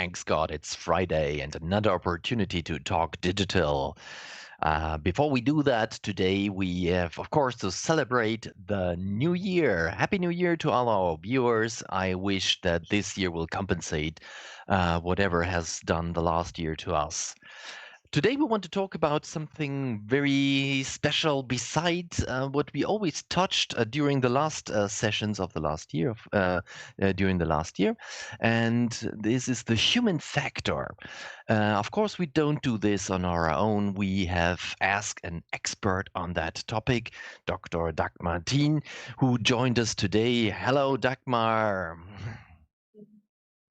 thanks God it's Friday and another opportunity to talk digital. Before we do that, today we have, of course, to celebrate the new year. Happy New Year to all our viewers. I wish that this year will compensate whatever has done the last year to us. Today, we want to talk about something very special besides what we always touched during the last sessions of the last year, during the last year. And this is the human factor. Of course, we don't do this on our own. We have asked an expert on that topic, Dr. Dagmar Thien, who joined us today. Hello, Dagmar.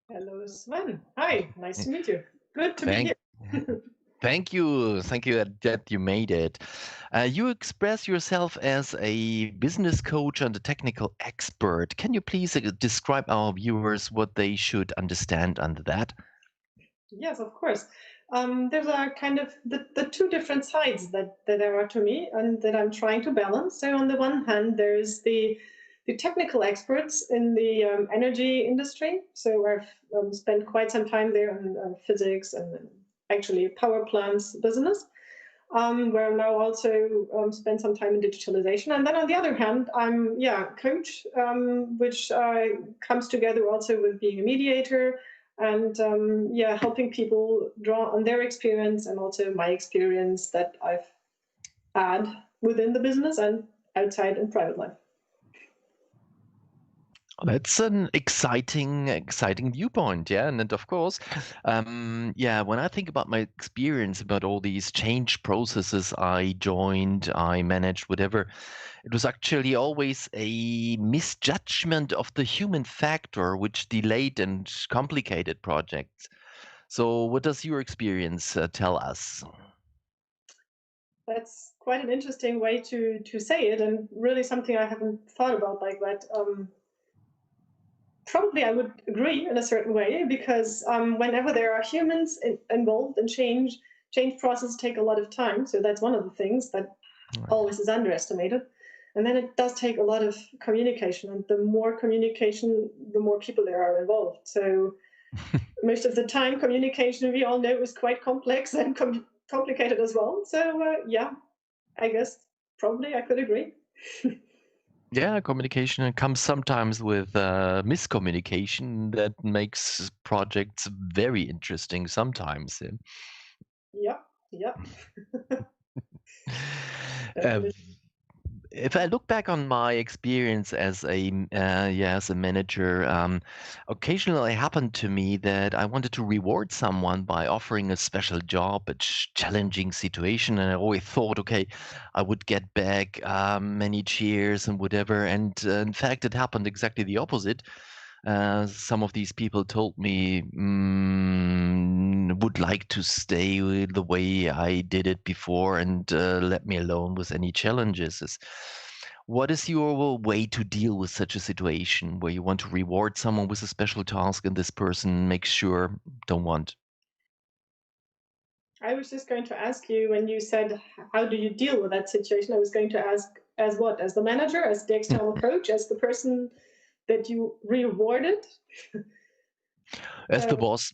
Hello, Sven. Hi, nice to meet you. Good to be Thank here. Thank you. Thank you that you made it. You express yourself as a business coach and a technical expert. Can you please describe our viewers what they should understand under that? Yes, of course. There's a kind of the two different sides that there are to me and that I'm trying to balance. So on the one hand, there's the technical experts in the energy industry. So I've spent quite some time there in physics and actually power plants business. Where I'm now also spend some time in digitalization. And then on the other hand, I'm coach, which comes together also with being a mediator and helping people draw on their experience and also my experience that I've had within the business and outside in private life. That's an exciting viewpoint, yeah. And of course, when I think about my experience about all these change processes I joined, I managed, whatever, it was actually always a misjudgment of the human factor which delayed and complicated projects. So, what does your experience tell us? That's quite an interesting way to say it, and really something I haven't thought about like that. Probably I would agree in a certain way because whenever there are humans involved in change processes take a lot of time. So that's one of the things that always is underestimated. And then it does take a lot of communication, and the more communication, the more people there are involved. So most of the time, communication, we all know, is quite complex and complicated as well. So I guess probably I could agree. Yeah, communication comes sometimes with miscommunication that makes projects very interesting sometimes. Yeah, yeah. Uh, if I look back on my experience as as a manager, occasionally it happened to me that I wanted to reward someone by offering a special job, a challenging situation, and I always thought, okay, I would get back many cheers and whatever. And in fact, it happened exactly the opposite. Some of these people told me would like to stay with the way I did it before and let me alone with any challenges. What is your way to deal with such a situation where you want to reward someone with a special task and this person makes sure don't want? I was just going to ask you when you said, how do you deal with that situation? I was going to ask, as what? As the manager, as the external coach, as the person that you rewarded? As the boss.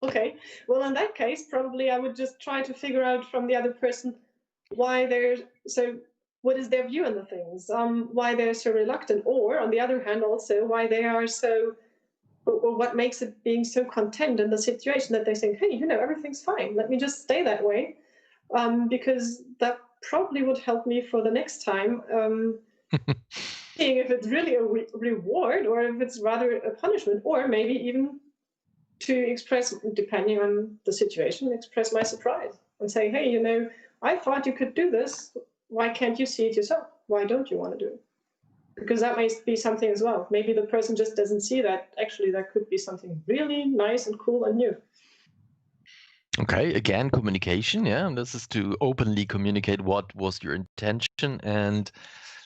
Okay. Well, in that case, probably I would just try to figure out from the other person why they're so, what is their view on the things, why they're so reluctant, or on the other hand, also why they are so, or what makes it being so content in the situation that they think, hey, everything's fine. Let me just stay that way, because that probably would help me for the next time. Seeing if it's really a reward or if it's rather a punishment, or maybe even to express, depending on the situation, express my surprise and say, hey, I thought you could do this. Why can't you see it yourself? Why don't you want to do it? Because that may be something as well. Maybe the person just doesn't see that actually there could be something really nice and cool and new. Okay, again, communication. Yeah, and this is to openly communicate what was your intention and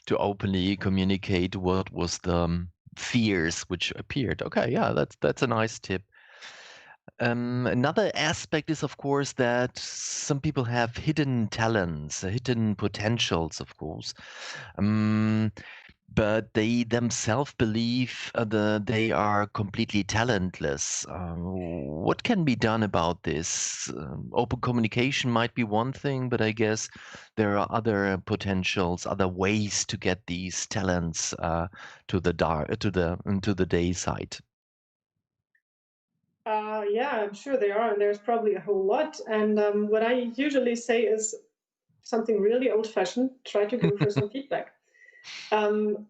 to openly communicate what was the fears which appeared. Okay, yeah, that's a nice tip. Another aspect is, of course, that some people have hidden talents, hidden potentials, of course. Um, but they themselves believe they are completely talentless. What can be done about this? Open communication might be one thing, but I guess there are other potentials, other ways to get these talents to the day side. Yeah, I'm sure there are, and there's probably a whole lot. And what I usually say is something really old-fashioned: try to go for some feedback.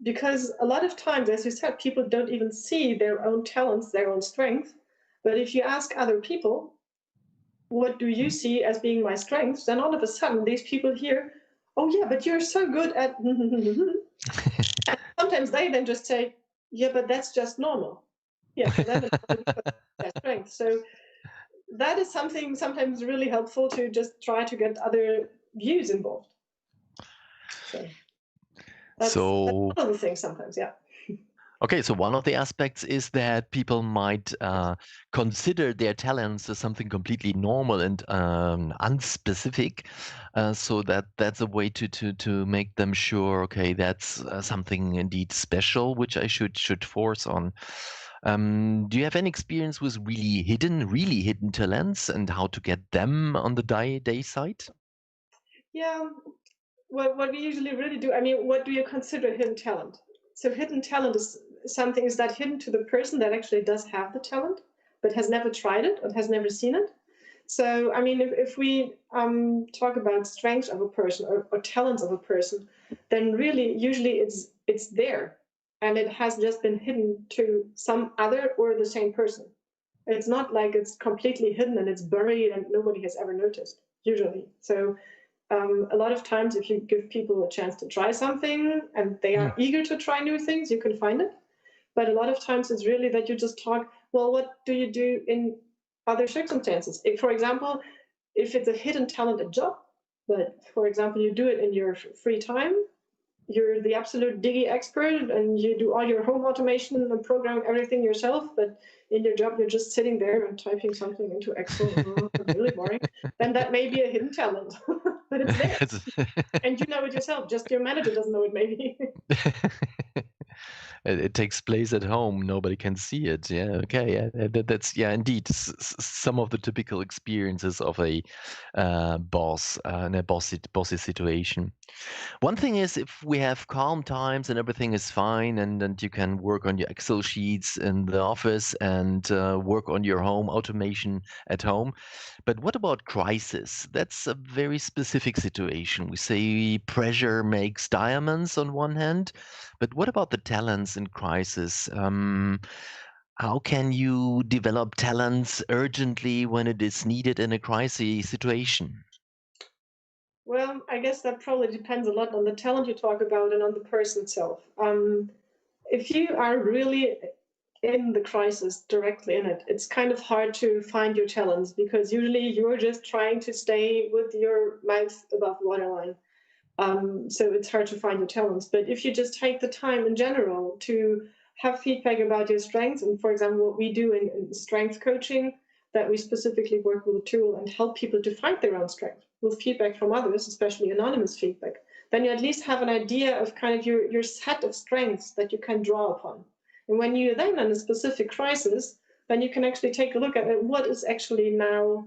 Because a lot of times, as you said, people don't even see their own talents, their own strength. But if you ask other people, what do you see as being my strengths? Then all of a sudden, these people hear, oh, yeah, but you're so good at. And sometimes they then just say, yeah, but that's just normal. Yeah, for them, it's their strength. So that is something sometimes really helpful to just try to get other views involved. So that's So one of the things sometimes, yeah. okay, so one of the aspects is that people might consider their talents as something completely normal and unspecific. So that's a way to make them sure, okay, that's something indeed special, which I should force on. Do you have any experience with really hidden talents and how to get them on the day side? Yeah, what we usually really do, I mean, what do you consider hidden talent? So hidden talent is something is that hidden to the person that actually does have the talent, but has never tried it or has never seen it. So, I mean, if we talk about strengths of a person or talents of a person, then really, usually it's there, and it has just been hidden to some other or the same person. It's not like it's completely hidden and it's buried and nobody has ever noticed. Usually, so a lot of times, if you give people a chance to try something and they Hmm. are eager to try new things, you can find it. But a lot of times, it's really that you just talk, well, what do you do in other circumstances? If, for example, if it's a hidden talent, a job, but for example, you do it in your free time, you're the absolute diggy expert and you do all your home automation and program everything yourself, but in your job, you're just sitting there and typing something into Excel. Oh, really boring. Then that may be a hidden talent, but it's there. And you know it yourself, just your manager doesn't know it, maybe. It takes place at home. Nobody can see it. Yeah. Okay. Yeah. That's yeah. Indeed, some of the typical experiences of a boss in a bossy situation. One thing is if we have calm times and everything is fine, and you can work on your Excel sheets in the office and work on your home automation at home. But what about crisis? That's a very specific situation. We say pressure makes diamonds on one hand, but what about the talents in crisis? How can you develop talents urgently when it is needed in a crisis situation? Well, I guess that probably depends a lot on the talent you talk about and on the person itself. If you are really in the crisis, directly in it, it's kind of hard to find your talents because usually you're just trying to stay with your mouth above waterline. So it's hard to find your talents. But if you just take the time in general to have feedback about your strengths, and for example, what we do in strength coaching, that we specifically work with a tool and help people to find their own strength with feedback from others, especially anonymous feedback, then you at least have an idea of kind of your set of strengths that you can draw upon. And when you're then in a specific crisis, then you can actually take a look at what is actually now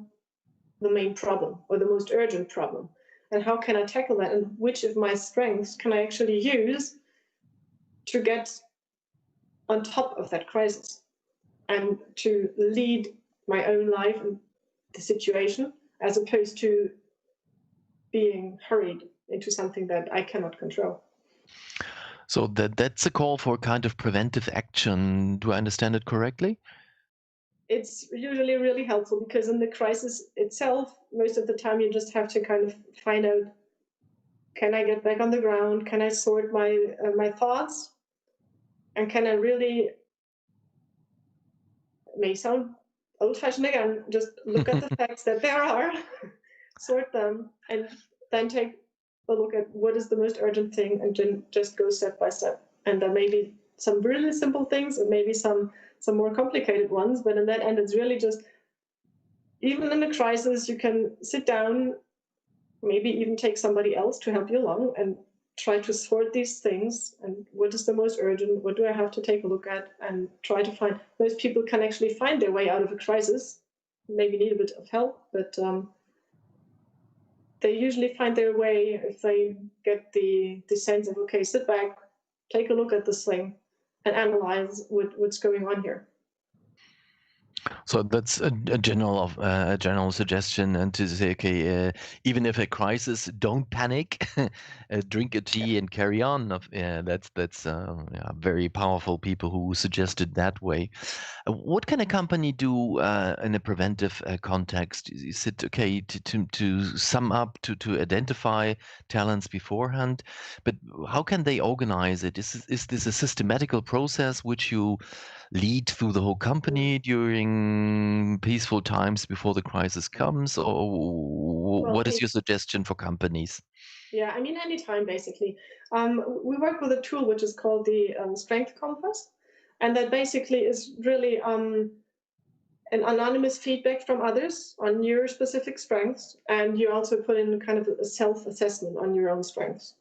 the main problem or the most urgent problem, and how can I tackle that, and which of my strengths can I actually use to get on top of that crisis and to lead my own life and the situation, as opposed to being hurried into something that I cannot control. So that's a call for kind of preventive action. Do I understand it correctly? It's usually really helpful because in the crisis itself, most of the time you just have to kind of find out, can I get back on the ground? Can I sort my thoughts? And can I really, may sound old fashioned again, just look at the facts that there are, sort them, and then take a look at what is the most urgent thing and then just go step by step. And there may be some really simple things and maybe some more complicated ones, but in that end, it's really just, even in a crisis, you can sit down, maybe even take somebody else to help you along and try to sort these things and what is the most urgent, what do I have to take a look at, and try to find. Most people can actually find their way out of a crisis, maybe need a bit of help, but they usually find their way if they get the sense of, okay, sit back, take a look at this thing, and analyze what's going on here. So that's a general suggestion, and to say, okay, even if a crisis, don't panic, drink a tea and carry on. That's yeah, very powerful people who suggested that way. What can a company do in a preventive context? Is it okay to sum up, to identify talents beforehand? But how can they organize it? Is this a systematical process which you lead through the whole company during peaceful times before the crisis comes, or Well, what is your suggestion for companies? yeah, I mean, anytime basically. We work with a tool which is called the Strength Compass, and that basically is really an anonymous feedback from others on your specific strengths, and you also put in kind of a self-assessment on your own strengths.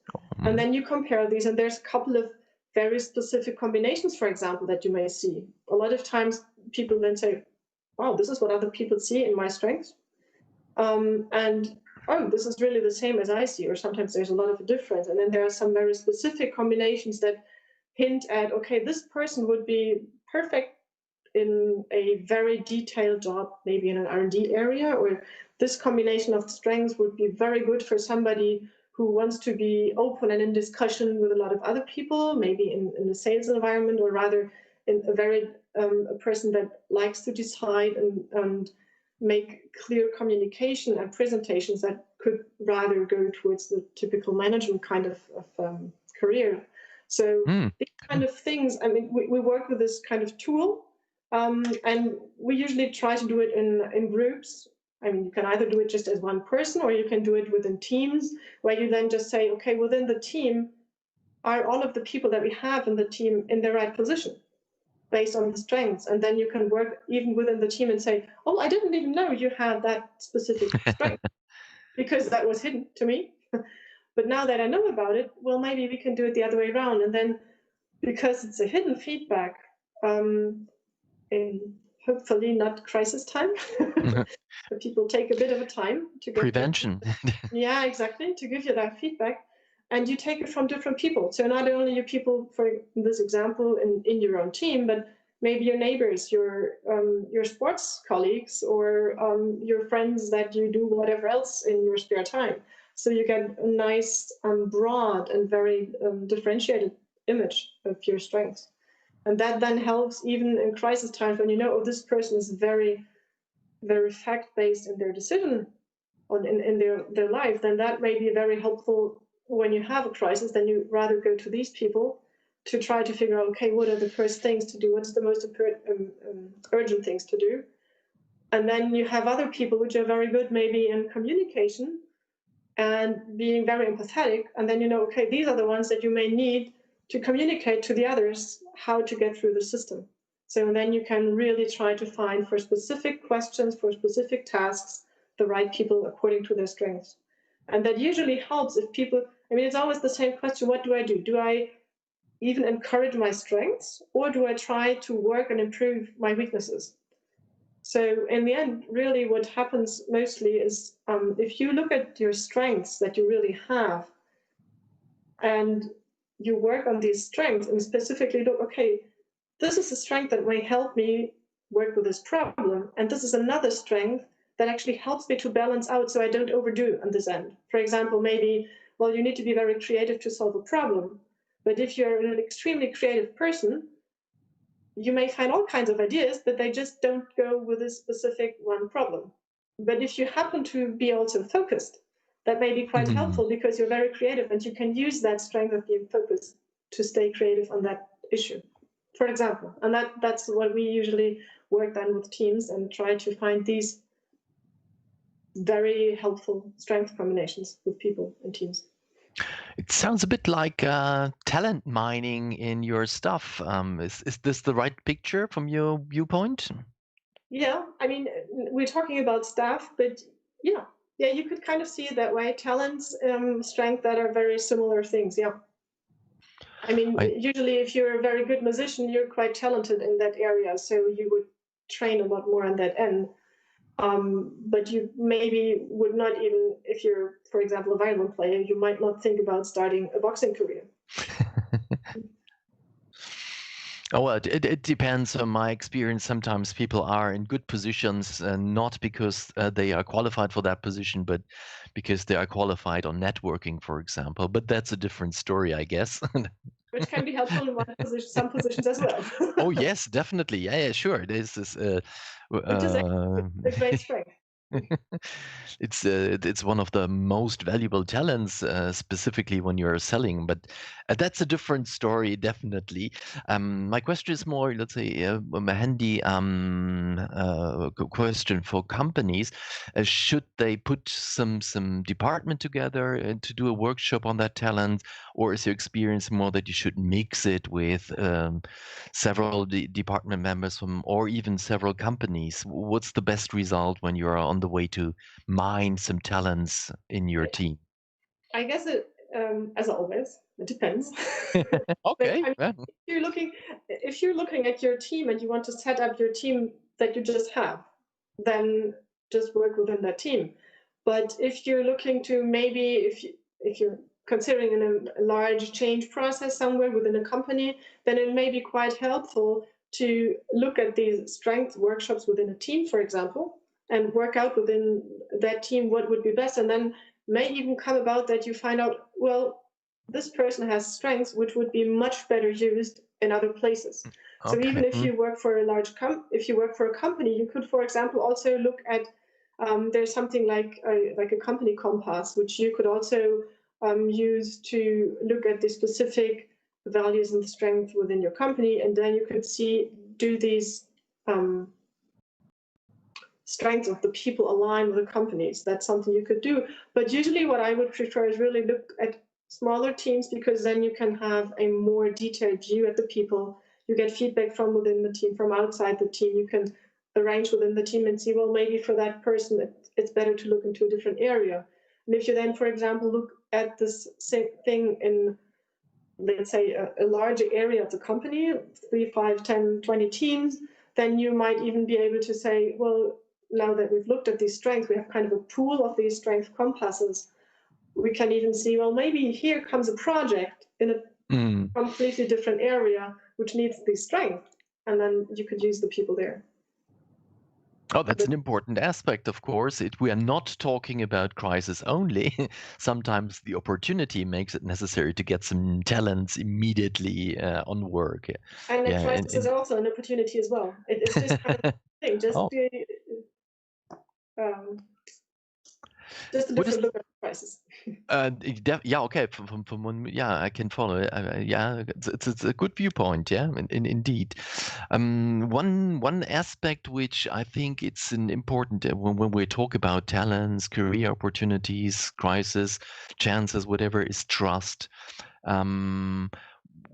And then you compare these, and there's a couple of very specific combinations, for example, that you may see. A lot of times people then say, wow, this is what other people see in my strengths. And oh, this is really the same as I see, or sometimes there's a lot of a difference. And then there are some very specific combinations that hint at, okay, this person would be perfect in a very detailed job, maybe in an R&D area, or this combination of strengths would be very good for somebody who wants to be open and in discussion with a lot of other people, maybe in a sales environment, or rather in a person that likes to decide and make clear communication and presentations that could rather go towards the typical management kind of career. So these kind of things, I mean, we work with this kind of tool, and we usually try to do it in groups. I mean, you can either do it just as one person, or you can do it within teams, where you then just say, okay, within the team, are all of the people that we have in the team in the right position based on the strengths? And then you can work even within the team and say, oh, I didn't even know you had that specific strength because that was hidden to me. But now that I know about it, well, maybe we can do it the other way around. And then because it's a hidden feedback, in hopefully not crisis time, people take a bit of a time to get Prevention. yeah, exactly, to give you that feedback, and you take it from different people. So not only your people, for this example, in your own team, but maybe your neighbors, your sports colleagues, or your friends that you do whatever else in your spare time. So you get a nice, broad and very differentiated image of your strengths. And that then helps even in crisis times when you know, oh, this person is very, very fact-based in their decision in their life, then that may be very helpful when you have a crisis. Then you rather go to these people to try to figure out, okay, what are the first things to do? What's the most urgent things to do? And then you have other people which are very good maybe in communication and being very empathetic. And then you know, okay, these are the ones that you may need to communicate to the others how to get through the system. So then you can really try to find for specific questions, for specific tasks, the right people according to their strengths. And that usually helps if people, I mean, it's always the same question, what do I do? Do I even encourage my strengths, or do I try to work and improve my weaknesses? So in the end, really what happens mostly is if you look at your strengths that you really have, and you work on these strengths and specifically look, okay, this is a strength that may help me work with this problem, and this is another strength that actually helps me to balance out so I don't overdo on this end. For example, maybe, well, you need to be very creative to solve a problem, but if you're an extremely creative person, you may find all kinds of ideas, but they just don't go with a specific one problem. But if you happen to be also focused, that may be quite helpful because you're very creative and you can use that strength of being focused to stay creative on that issue, for example. And that's what we usually work on with teams and try to find these very helpful strength combinations with people and teams. It sounds a bit like talent mining in your stuff. Is this the right picture from your viewpoint? Yeah, I mean, we're talking about staff, but yeah, Yeah, you could kind of see it that way. Talents, strength, that are very similar things. Yeah. I mean, I usually if you're a very good musician, you're quite talented in that area, so you would train a lot more on that end. But you maybe would not even, if you're, for example, a violin player, you might not think about starting a boxing career. Oh, well, it depends on my experience. Sometimes people are in good positions, not because they are qualified for that position, but because they are qualified on networking, for example. But that's a different story, I guess. Which can be helpful in one position, some positions as well. Oh, yes, definitely. Yeah, yeah, sure. This is Which is uh, a great strength. it's one of the most valuable talents, specifically when you're selling. But that's a different story, definitely. My question is more, let's say, a handy question for companies. Should they put some department together to do a workshop on that talent, or is your experience more that you should mix it with several department members from, or even several companies? What's the best result when you're on the way to mine some talents in your team? I guess it, as always, it depends. But Okay. I mean, Yeah. if you're looking at your team and you want to set up your team that you just have, then just work within that team. But if you're looking to maybe if you're considering a large change process somewhere within a company, then it may be quite helpful to look at these strength workshops within a team, for example, and work out within that team what would be best, and then may even come about that you find out, well, this person has strengths which would be much better used in other places. So even Okay. if you work for a if you work for a company, you could, for example, also look at there's something like a company compass, which you could also use to look at the specific values and strengths within your company, and then you could see, do these um, strengths of the people align with the companies? That's something you could do. But usually what I would prefer is really look at smaller teams, because then you can have a more detailed view at the people. You get feedback from within the team, from outside the team. You can arrange within the team and see, well, maybe for that person, it's better to look into a different area. And if you then, for example, look at this same thing in, let's say, a larger area of the company, 3, 5, 10, 20 teams, then you might even be able to say, well, now that we've looked at these strengths, we have kind of a pool of these strength compasses. We can even see, well, maybe here comes a project in a Mm. completely different area which needs these strengths, and then you could use the people there. Oh, that's an important aspect, of course. We are not talking about crisis only. Sometimes the opportunity makes it necessary to get some talents immediately on work. And a Yeah. crisis is also an opportunity as well. It's just kind of a thing, Oh, um, just a what is different look at the crisis. yeah, okay. From one, yeah, I can follow it. Yeah, it's a good viewpoint. Yeah, indeed. One aspect which I think it's an important when we talk about talents, career opportunities, crisis, chances, whatever, is trust. Um,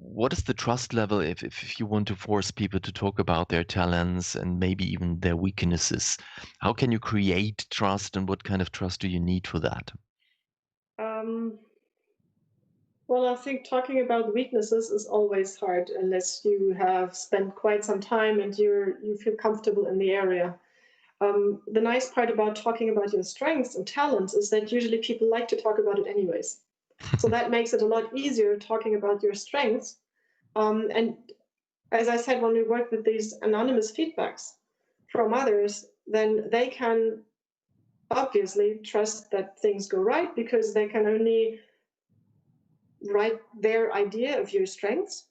what is the trust level if you want to force people to talk about their talents and maybe even their weaknesses? How can you create trust, and what kind of trust do you need for that? Um, well, I think talking about weaknesses is always hard unless you have spent quite some time and you feel comfortable in the area. The nice part about talking about your strengths and talents is that usually people like to talk about it anyways. So that makes it a lot easier talking about your strengths. And as I said, when we work with these anonymous feedbacks from others, then they can obviously trust that things go right, because they can only write their idea of your strengths,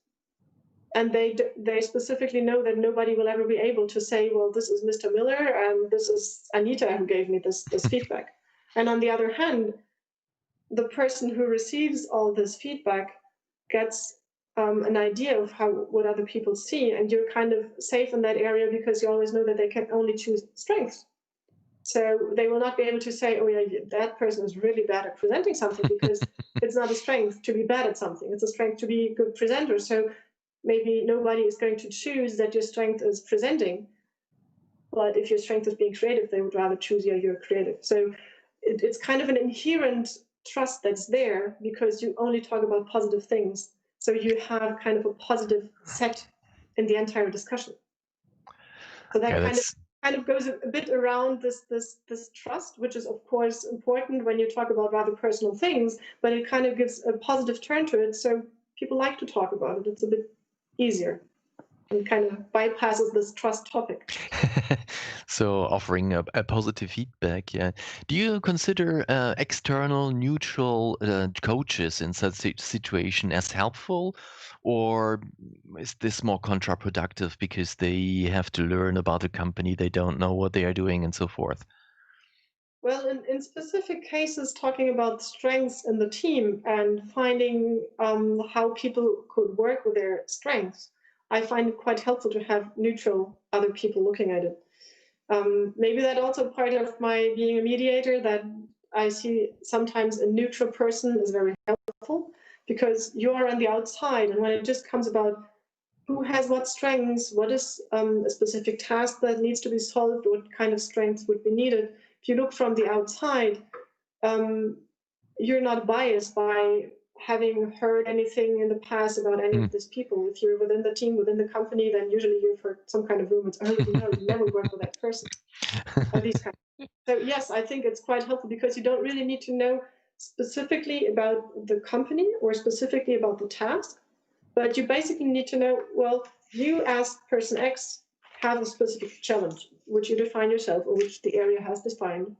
and they specifically know that nobody will ever be able to say, well, this is Mr. Miller and this is Anita who gave me this feedback. And on the other hand, the person who receives all this feedback gets an idea of what other people see, and you're kind of safe in that area because you always know that they can only choose strengths. So they will not be able to say, oh yeah, that person is really bad at presenting something, because it's not a strength to be bad at something. It's a strength to be a good presenter. So maybe nobody is going to choose that your strength is presenting. But if your strength is being creative, they would rather choose, yeah, you're creative. So it's kind of an inherent trust that's there because you only talk about positive things. So you have kind of a positive set in the entire discussion. So that Okay, kind of goes a bit around this trust, which is of course important when you talk about rather personal things, but it kind of gives a positive turn to it. So people like to talk about it. It's a bit easier and kind of bypasses this trust topic. so offering a positive feedback. Yeah. Do you consider external neutral coaches in such situation as helpful, or is this more counterproductive because they have to learn about the company, they don't know what they are doing, and so forth? Well, in specific cases, talking about strengths in the team and finding how people could work with their strengths, I find it quite helpful to have neutral other people looking at it. Maybe that also part of my being a mediator, that I see sometimes a neutral person is very helpful because you're on the outside, and when it just comes about who has what strengths, what is a specific task that needs to be solved, what kind of strengths would be needed. If you look from the outside, um, you're not biased by having heard anything in the past about any of these people. If you're within the team, within the company, then usually you've heard some kind of rumors. Oh, no, you never work with that person. Or these kind. So yes, I think it's quite helpful because you don't really need to know specifically about the company or specifically about the task, but you basically need to know, well, you as person X have a specific challenge, which you define yourself or which the area has defined.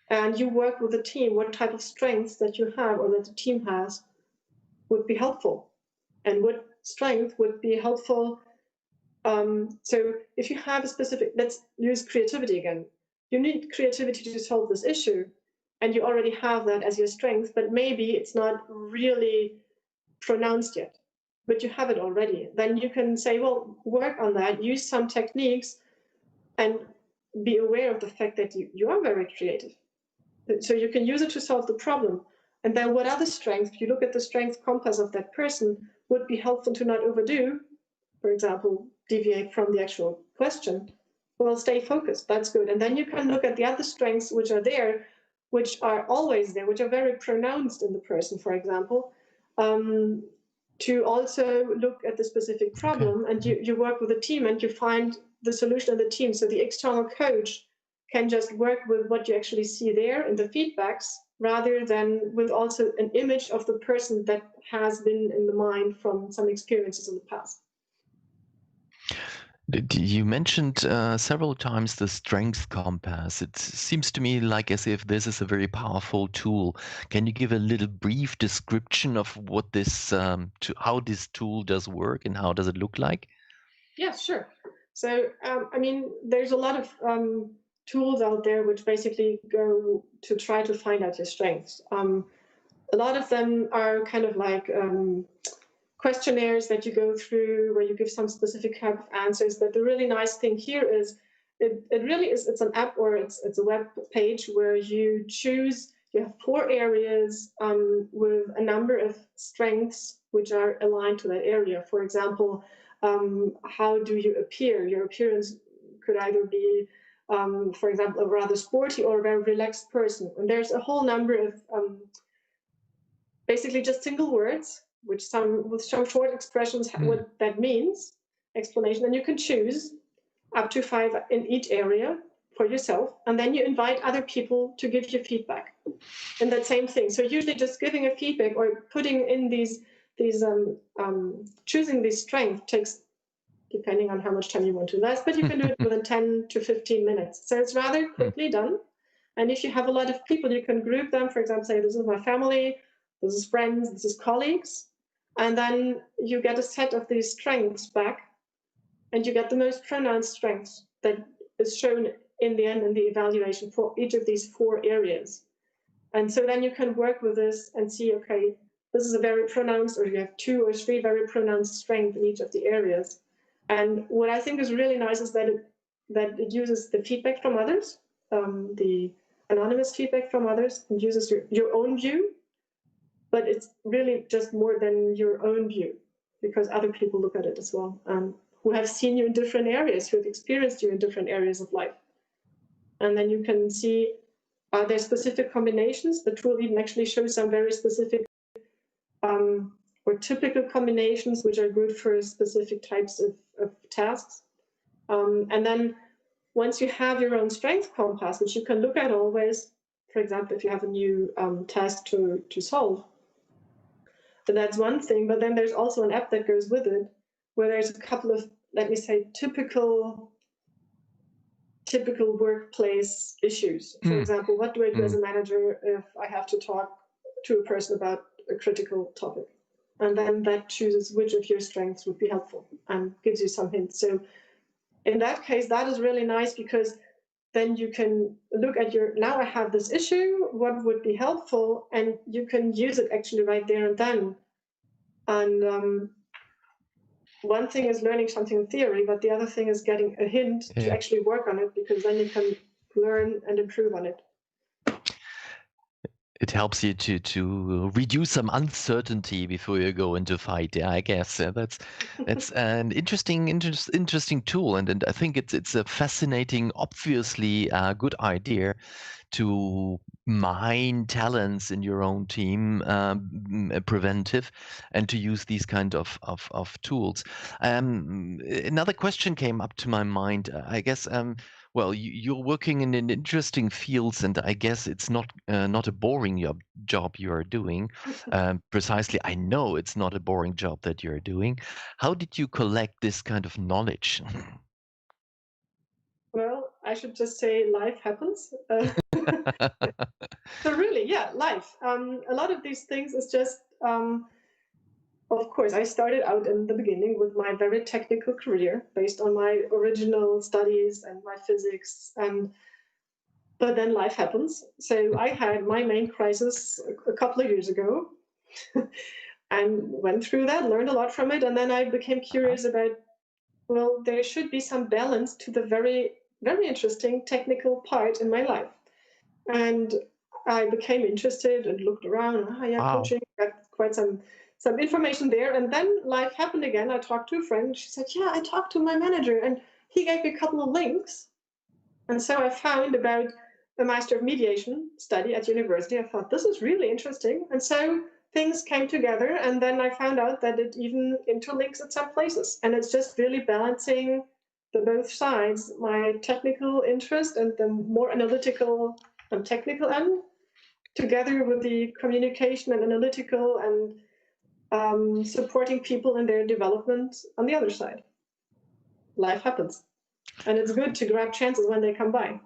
And you work with the team, what type of strengths that you have or that the team has would be helpful. And what strength would be helpful. So if you have a specific, let's use creativity again. You need creativity to solve this issue, and you already have that as your strength, but maybe it's not really pronounced yet, but you have it already. Then you can say, well, work on that, use some techniques, and be aware of the fact that you are very creative. So you can use it to solve the problem. And then what other strengths, if you look at the strength compass of that person, would be helpful to not overdo, for example, deviate from the actual question, well, stay focused. That's good. And then you can look at the other strengths which are there, which are always there, which are very pronounced in the person, for example, to also look at the specific problem. And you work with a team and you find the solution in the team. So the external coach can just work with what you actually see there in the feedbacks, rather than with also an image of the person that has been in the mind from some experiences in the past. You mentioned several times the strength compass. It seems to me like as if this is a very powerful tool. Can you give a little brief description of what this, how this tool does work and how does it look like? Yeah, sure. So, I mean, there's a lot of tools out there which basically go to try to find out your strengths. A lot of them are kind of like questionnaires that you go through where you give some specific type of answers. But the really nice thing here is it really is, it's an app or it's a web page where you choose, you have 4 areas with a number of strengths which are aligned to that area. For example, how do you appear? Your appearance could either be, for example, a rather sporty or a very relaxed person. And there's a whole number of basically just single words, which with some short expressions, what that means, explanation, and you can choose up to 5 in each area for yourself, and then you invite other people to give you feedback. And that same thing. So usually just giving a feedback or putting in these choosing this strength takes, depending on how much time you want to invest, but you can do it within 10 to 15 minutes. So it's rather quickly done. And if you have a lot of people, you can group them. For example, say, this is my family, this is friends, this is colleagues. And then you get a set of these strengths back, and you get the most pronounced strengths that is shown in the end in the evaluation for each of these 4 areas. And so then you can work with this and see, okay, this is a very pronounced, or you have 2 or 3 very pronounced strengths in each of the areas. And what I think is really nice is that it uses the feedback from others, the anonymous feedback from others, and uses your own view, but it's really just more than your own view, because other people look at it as well, who have seen you in different areas, who have experienced you in different areas of life. And then you can see Are there specific combinations? The tool even actually shows some very specific or typical combinations which are good for specific types of tasks. And then once you have your own strength compass, which you can look at always, for example, if you have a new task to solve, then that's one thing. But then there's also an app that goes with it, where there's a couple of, let me say, typical workplace issues. For example, what do I do as a manager if I have to talk to a person about a critical topic? And then that chooses which of your strengths would be helpful and gives you some hints. So in that case, that is really nice, because then you can look at now I have this issue, what would be helpful? And you can use it actually right there and then. And one thing is learning something in theory, but the other thing is getting a hint to actually work on it, because then you can learn and improve on it. It helps you to reduce some uncertainty before you go into fight. Yeah, I guess that's an interesting tool, and I think it's a fascinating, obviously good idea to mine talents in your own team, preventive, and to use these kind of tools. Another question came up to my mind. I guess. Well, you're working in interesting fields, and I guess it's not a boring job you are doing. Precisely, I know it's not a boring job that you're doing. How did you collect this kind of knowledge? Well, I should just say life happens. So really, yeah, life. A lot of these things is just, of course, I started out in the beginning with my very technical career based on my original studies and my physics, but then life happens. So I had my main crisis a couple of years ago and went through that, learned a lot from it, and then I became curious about, well, there should be some balance to the very, very interesting technical part in my life. And I became interested and looked around. Coaching, got quite some information there. And then life happened again. I talked to a friend. She said, yeah, I talked to my manager and he gave me a couple of links. And so I found about a Master of Mediation study at university. I thought, this is really interesting. And so things came together. And then I found out that it even interlinks at some places. And it's just really balancing the both sides, my technical interest and the more analytical and technical end, together with the communication and analytical and supporting people in their development on the other side. Life happens. And it's good to grab chances when they come by.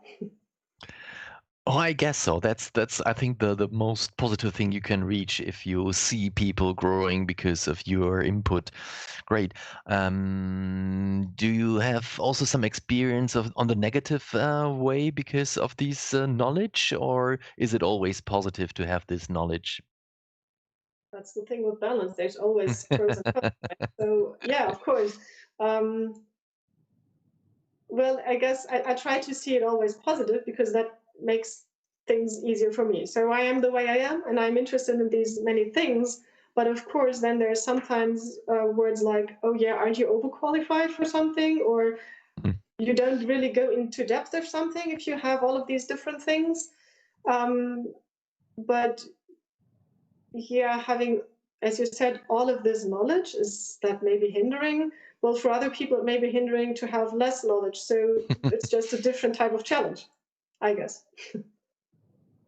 Oh, I guess so. That's I think the most positive thing you can reach if you see people growing because of your input. Great. Do you have also some experience on the negative way because of this knowledge, or is it always positive to have this knowledge? That's the thing with balance. There's always pros and cons. Right? So yeah, of course. Well, I guess I try to see it always positive, because that makes things easier for me. So I am the way I am, and I'm interested in these many things. But of course, then there's sometimes words like, oh yeah, aren't you overqualified for something? Or you don't really go into depth of something if you have all of these different things. But yeah, having, as you said, all of this knowledge, is that maybe hindering? Well, for other people, it may be hindering to have less knowledge. So it's just a different type of challenge, I guess.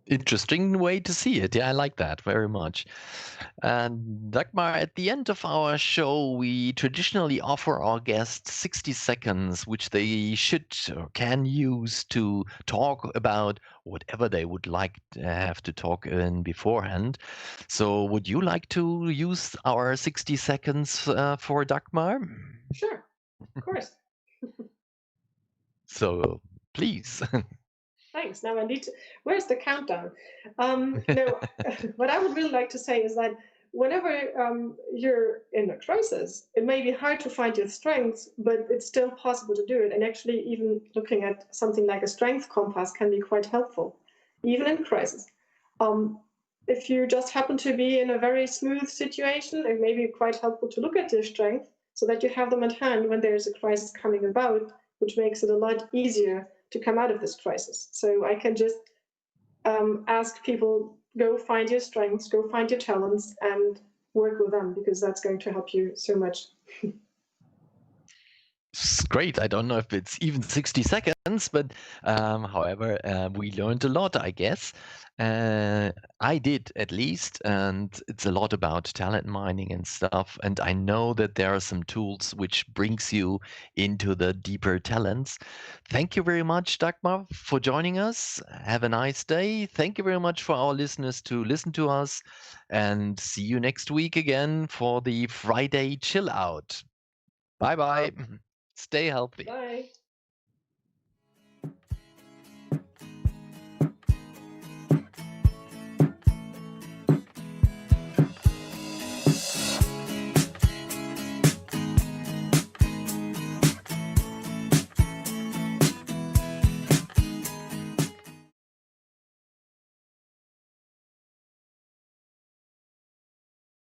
Interesting way to see it. Yeah, I like that very much. And Dagmar, at the end of our show, we traditionally offer our guests 60 seconds, which they should or can use to talk about whatever they would like to have to talk in beforehand. So, would you like to use our 60 seconds for Dagmar? Sure, of course. So, please. Thanks. Now I need to. Where's the countdown? No, what I would really like to say is that whenever you're in a crisis, it may be hard to find your strengths, but it's still possible to do it. And actually, even looking at something like a strength compass can be quite helpful, even in crisis. If you just happen to be in a very smooth situation, it may be quite helpful to look at your strengths so that you have them at hand when there's a crisis coming about, which makes it a lot easier to come out of this crisis. So I ask people, go find your strengths, go find your talents, and work with them, because that's going to help you so much. It's great. I don't know if it's even 60 seconds, but however, we learned a lot, I guess. I did at least, and it's a lot about talent mining and stuff. And I know that there are some tools which brings you into the deeper talents. Thank you very much, Dagmar, for joining us. Have a nice day. Thank you very much for our listeners to listen to us, and see you next week again for the Friday chill out. Bye bye. Stay healthy. Bye.